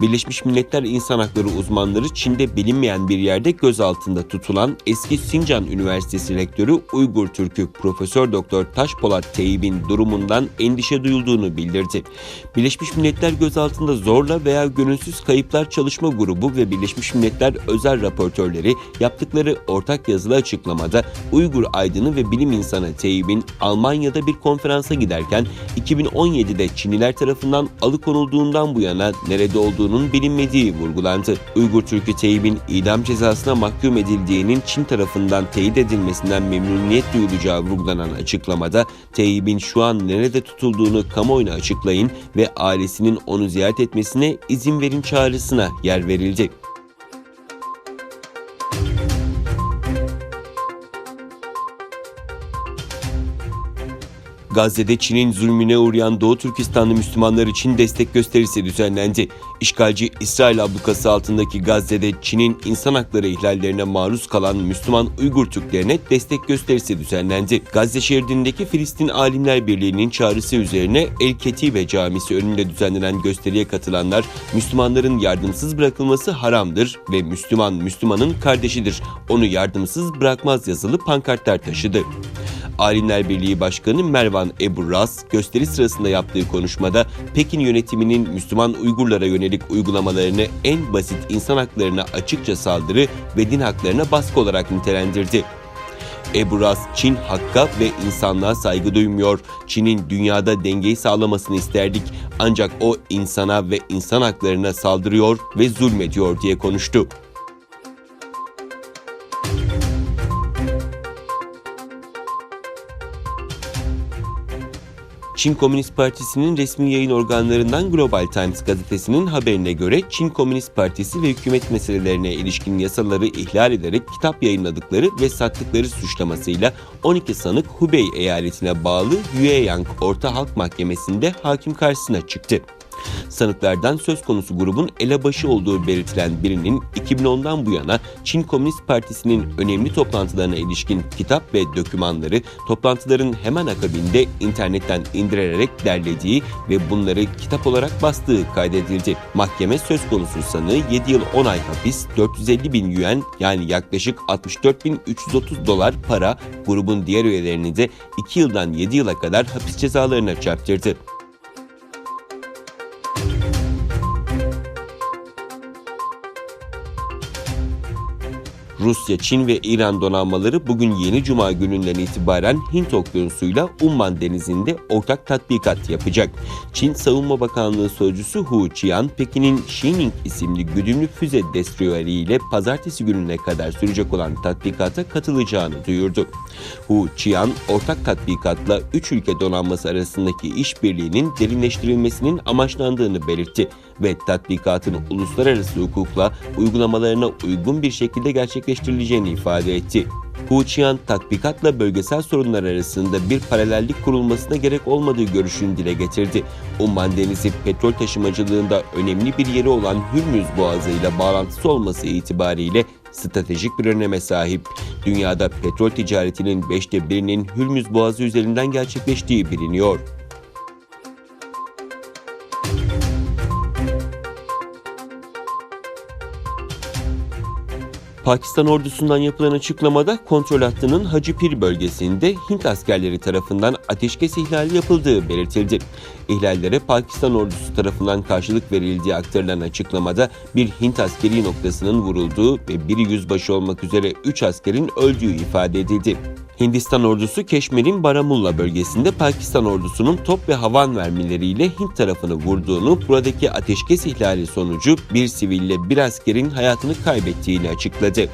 Birleşmiş Milletler İnsan Hakları uzmanları Çin'de bilinmeyen bir yerde gözaltında tutulan eski Sincan Üniversitesi Rektörü Uygur Türk'ü Profesör Doktor Taşpolat Teyyip'in durumundan endişe duyulduğunu bildirdi. Birleşmiş Milletler gözaltında zorla veya gönülsüz kayıplar çalışma grubu ve Birleşmiş Milletler özel raportörleri yaptıkları ortak yazılı açıklamada Uygur aydını ve bilim insanı Teyyip'in Almanya'da bir konferansa giderken 2017'de Çinliler tarafından alıkonulduğundan bu yana nerede olduğunun bilinmediği vurgulandı. Uygur Türk'ü Teyyip'in idam cezasına mahkum edildiğinin Çin tarafından teyit edilmesinden memnuniyet duyulacağı vurgulanan açıklamada Teyyip'in şu an nerede tutulduğunu kamuoyuna açıklayın ve ailesinin onu ziyaret etmesine izin verin çağrısına yer verildi. Gazze'de Çin'in zulmüne uğrayan Doğu Türkistanlı Müslümanlar için destek gösterisi düzenlendi. İşgalci İsrail ablukası altındaki Gazze'de Çin'in insan hakları ihlallerine maruz kalan Müslüman Uygur Türklerine destek gösterisi düzenlendi. Gazze şeridindeki Filistin Alimler Birliği'nin çağrısı üzerine El-Ketibe Camisi önünde düzenlenen gösteriye katılanlar Müslümanların yardımsız bırakılması haramdır ve Müslüman Müslümanın kardeşidir. Onu yardımsız bırakmaz yazılı pankartlar taşıdı. Alimler Birliği Başkanı Mervan Ebu Ras gösteri sırasında yaptığı konuşmada Pekin yönetiminin Müslüman Uygurlara yönelik uygulamalarını en basit insan haklarına açıkça saldırı ve din haklarına baskı olarak nitelendirdi. Ebu Ras, Çin hakka ve insanlığa saygı duymuyor. Çin'in dünyada dengeyi sağlamasını isterdik ancak o insana ve insan haklarına saldırıyor ve zulmediyor diye konuştu. Çin Komünist Partisi'nin resmi yayın organlarından Global Times gazetesinin haberine göre Çin Komünist Partisi ve hükümet meselelerine ilişkin yasaları ihlal ederek kitap yayınladıkları ve sattıkları suçlamasıyla 12 sanık Hubei eyaletine bağlı Yueyang Orta Halk Mahkemesi'nde hakim karşısına çıktı. Sanıklardan söz konusu grubun elebaşı olduğu belirtilen birinin 2010'dan bu yana Çin Komünist Partisi'nin önemli toplantılarına ilişkin kitap ve dokümanları toplantıların hemen akabinde internetten indirerek derlediği ve bunları kitap olarak bastığı kaydedildi. Mahkeme söz konusu sanığı 7 yıl 10 ay hapis, 450 bin yuan yani yaklaşık 64.330 dolar para, grubun diğer üyelerini de 2 yıldan 7 yıla kadar hapis cezalarına çarptırdı. Rusya, Çin ve İran donanmaları bugün yeni Cuma gününden itibaren Hint Okyanusu'yla Umman Denizi'nde ortak tatbikat yapacak. Çin Savunma Bakanlığı Sözcüsü Hu Qian, Pekin'in Xining isimli güdümlü füze destroyeriyle pazartesi gününe kadar sürecek olan tatbikata katılacağını duyurdu. Hu Qian, ortak tatbikatla 3 ülke donanması arasındaki işbirliğinin derinleştirilmesinin amaçlandığını belirtti ve tatbikatın uluslararası hukukla uygulamalarına uygun bir şekilde gerçekleştirileceğini ifade etti. Hu Qian, tatbikatla bölgesel sorunlar arasında bir paralellik kurulmasına gerek olmadığı görüşünü dile getirdi. Umman Denizi petrol taşımacılığında önemli bir yeri olan Hürmüz Boğazı ile bağlantısı olması itibariyle stratejik bir öneme sahip. Dünyada petrol ticaretinin 1/5'inin Hürmüz Boğazı üzerinden gerçekleştiği biliniyor. Pakistan ordusundan yapılan açıklamada kontrol hattının Hacı Pir bölgesinde Hint askerleri tarafından ateşkes ihlali yapıldığı belirtildi. İhlallere Pakistan ordusu tarafından karşılık verildiği aktarılan açıklamada bir Hint askeri noktasının vurulduğu ve biri yüzbaşı olmak üzere 3 askerin öldüğü ifade edildi. Hindistan ordusu Keşmir'in Baramulla bölgesinde Pakistan ordusunun top ve havan mermileriyle Hint tarafını vurduğunu, buradaki ateşkes ihlali sonucu bir siville bir askerin hayatını kaybettiğini açıkladı.